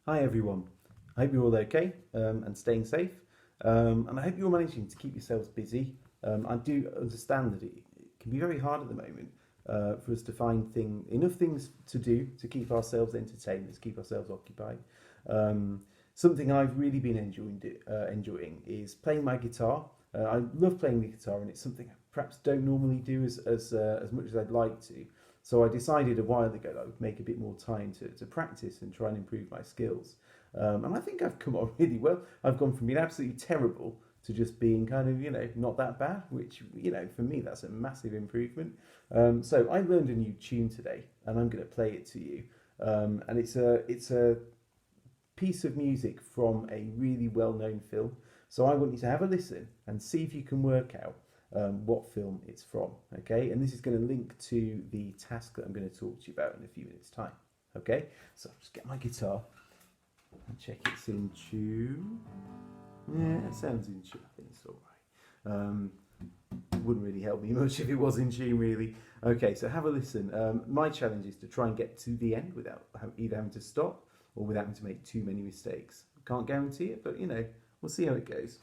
Hi everyone. I hope you're all okay and staying safe. And I hope you're managing to keep yourselves busy. I do understand that it can be very hard at the moment for us to find enough things to do to keep ourselves entertained, to keep ourselves occupied. Um, Something I've really been enjoying is playing my guitar. I love playing the guitar, and it's something I perhaps don't normally do as much as I'd like to. So I decided a while ago that I would make a bit more time to practice and try and improve my skills. And I think I've come on really well. I've gone from being absolutely terrible to just being kind of, not that bad, which, for me, that's a massive improvement. So I learned a new tune today, and I'm going to play it to you. And it's a piece of music from a really well-known film. So I want you to have a listen and see if you can work out what film it's from. Okay, and this is going to link to the task that I'm going to talk to you about in a few minutes' time. Okay, so I'll just get my guitar and check it's in tune. Yeah, it sounds in tune. I think it's all right. Wouldn't really help me much if it was in tune, really. Okay, so have a listen. My challenge is to try and get to the end without either having to stop or without having to make too many mistakes. Can't guarantee it, but we'll see how it goes.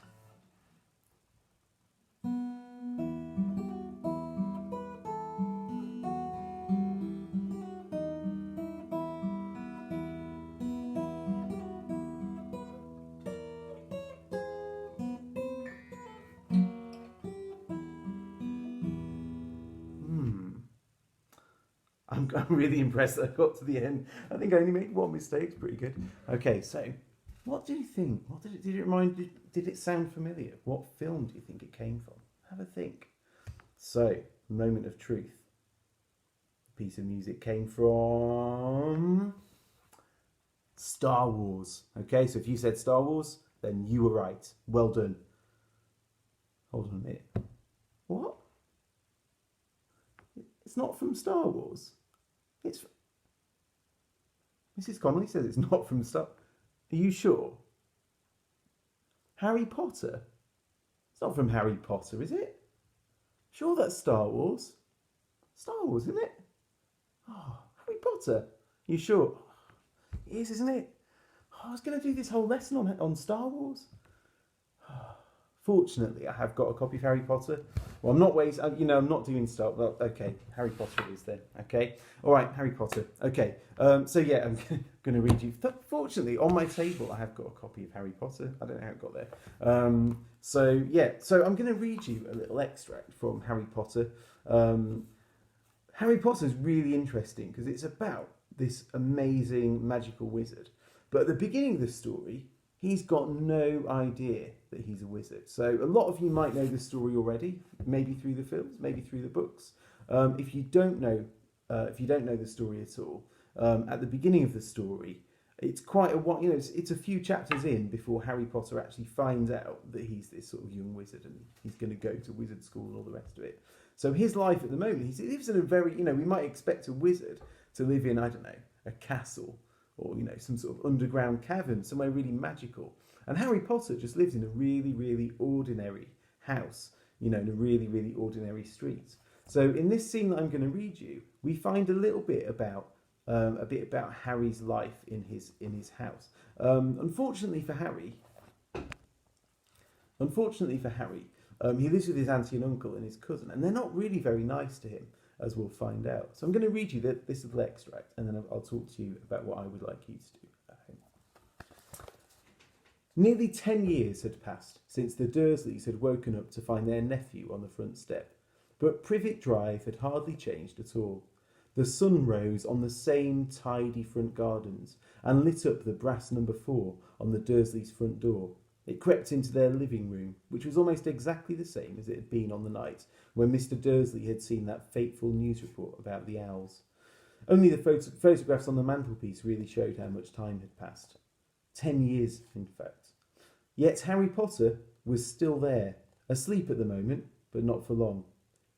Hmm. I'm really impressed that I got to the end. I think I only made one mistake. It's pretty good. Okay, so what do you think? What did it remind? Did it sound familiar? What film do you think it came from? Have a think. So, moment of truth. The piece of music came from Star Wars. Okay, so if you said Star Wars, then you were right. Well done. Hold on a minute. What? It's not from Star Wars. It's Mrs. Connolly says it's not from Star. Are you sure? Harry Potter. It's not from Harry Potter, is it? Sure, that's Star Wars. Star Wars, isn't it? Oh, Harry Potter. You sure? It is, isn't it? Oh, I was going to do this whole lesson on Star Wars. Fortunately, I have got a copy of Harry Potter. Well, I'm not wasting. I'm not doing Star. Well, okay, Harry Potter it is then. Okay, all right, Harry Potter. Okay, so yeah, I'm going to read you. Fortunately, on my table, I have got a copy of Harry Potter. I don't know how it got there. So yeah, so I'm going to read you a little extract from Harry Potter. Harry Potter is really interesting because it's about this amazing magical wizard. But at the beginning of the story, he's got no idea that he's a wizard. So a lot of you might know the story already, maybe through the films, maybe through the books. If you don't know the story at all, at the beginning of the story, it's quite a while. It's a few chapters in before Harry Potter actually finds out that he's this sort of young wizard and he's going to go to wizard school and all the rest of it. So his life at the moment, he lives in a very, we might expect a wizard to live in, I don't know, a castle or some sort of underground cavern, somewhere really magical. And Harry Potter just lives in a really, really ordinary house, in a really, really ordinary street. So in this scene that I'm going to read you, we find a little bit about Harry's life in his house. Unfortunately for Harry, he lives with his auntie and uncle and his cousin, and they're not really very nice to him, as we'll find out. So I'm going to read you this little extract, and then I'll talk to you about what I would like you to do at home. Nearly 10 years had passed since the Dursleys had woken up to find their nephew on the front step, but Privet Drive had hardly changed at all. The sun rose on the same tidy front gardens and lit up the brass number 4 on the Dursleys' front door. It crept into their living room, which was almost exactly the same as it had been on the night when Mr. Dursley had seen that fateful news report about the owls. Only the photographs on the mantelpiece really showed how much time had passed. 10 years, in fact. Yet Harry Potter was still there, asleep at the moment, but not for long.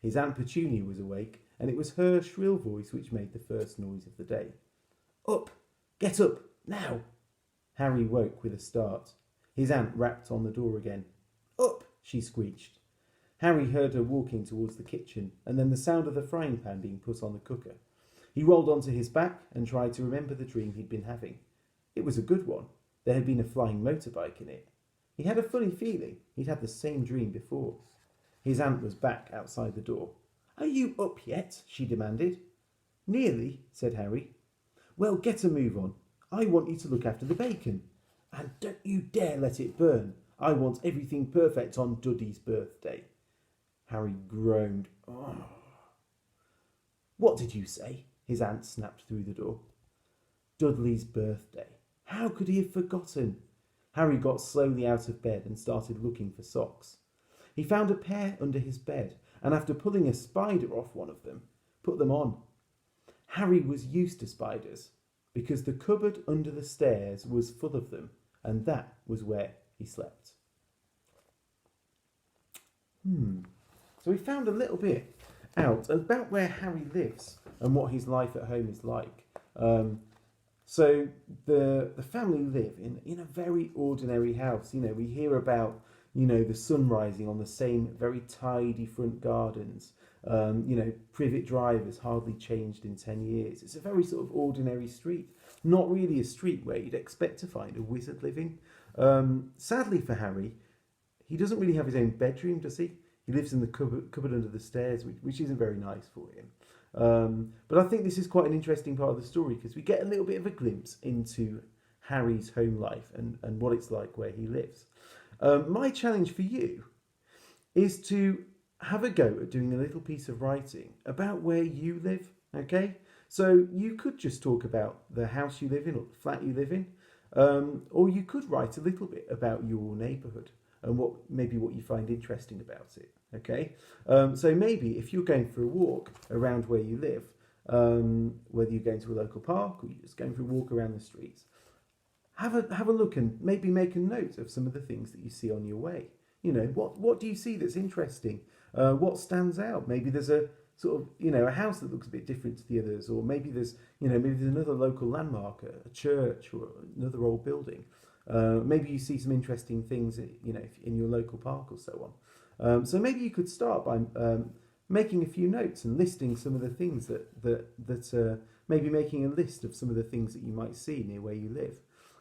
His Aunt Petunia was awake, and it was her shrill voice which made the first noise of the day. Up! Get up! Now! Harry woke with a start. His aunt rapped on the door again. Up! She screeched. Harry heard her walking towards the kitchen, and then the sound of the frying pan being put on the cooker. He rolled onto his back and tried to remember the dream he'd been having. It was a good one. There had been a flying motorbike in it. He had a funny feeling he'd had the same dream before. His aunt was back outside the door. "Are you up yet?" she demanded. "Nearly," said Harry. "Well, get a move on. I want you to look after the bacon. And don't you dare let it burn. I want everything perfect on Duddy's birthday." Harry groaned. "Oh." "What did you say?" his aunt snapped through the door. Dudley's birthday. How could he have forgotten? Harry got slowly out of bed and started looking for socks. He found a pair under his bed, and after pulling a spider off one of them, put them on. Harry was used to spiders, because the cupboard under the stairs was full of them, and that was where he slept. So we found a little bit out about where Harry lives and what his life at home is like. So the family live in a very ordinary house. You know, we hear about, you know, the sun rising on the same very tidy front gardens. You know, Privet Drive has hardly changed in 10 years. It's a very sort of ordinary street. Not really a street where you'd expect to find a wizard living. Sadly for Harry, he doesn't really have his own bedroom, does he? He lives in the cupboard under the stairs, which isn't very nice for him. But I think this is quite an interesting part of the story because we get a little bit of a glimpse into Harry's home life and what it's like where he lives. My challenge for you is to have a go at doing a little piece of writing about where you live, okay? So you could just talk about the house you live in or the flat you live in, or you could write a little bit about your neighbourhood and what you find interesting about it, okay? So maybe if you're going for a walk around where you live, whether you're going to a local park or you're just going for a walk around the streets, have a look and maybe make a note of some of the things that you see on your way. You know, what do you see that's interesting? What stands out? Maybe there's a sort of, you know, a house that looks a bit different to the others, or maybe there's another local landmark, a church or another old building. Maybe you see some interesting things, you know, in your local park or so on. So maybe you could start by making a few notes and listing some of the things that maybe making a list of some of the things that you might see near where you live.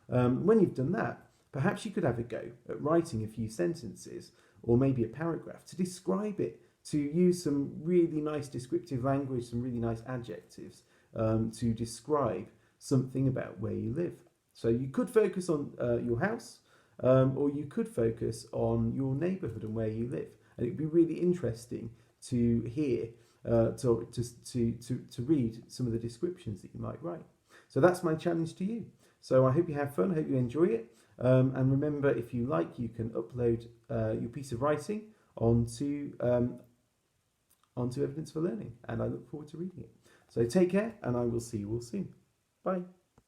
When you've done that, perhaps you could have a go at writing a few sentences or maybe a paragraph to describe it, to use some really nice descriptive language, some really nice adjectives to describe something about where you live. So you could focus on your house, or you could focus on your neighbourhood and where you live. And it'd be really interesting to hear, to read some of the descriptions that you might write. So that's my challenge to you. So I hope you have fun. I hope you enjoy it. And remember, if you like, you can upload your piece of writing onto Evidence for Learning. And I look forward to reading it. So take care, and I will see you all soon. Bye.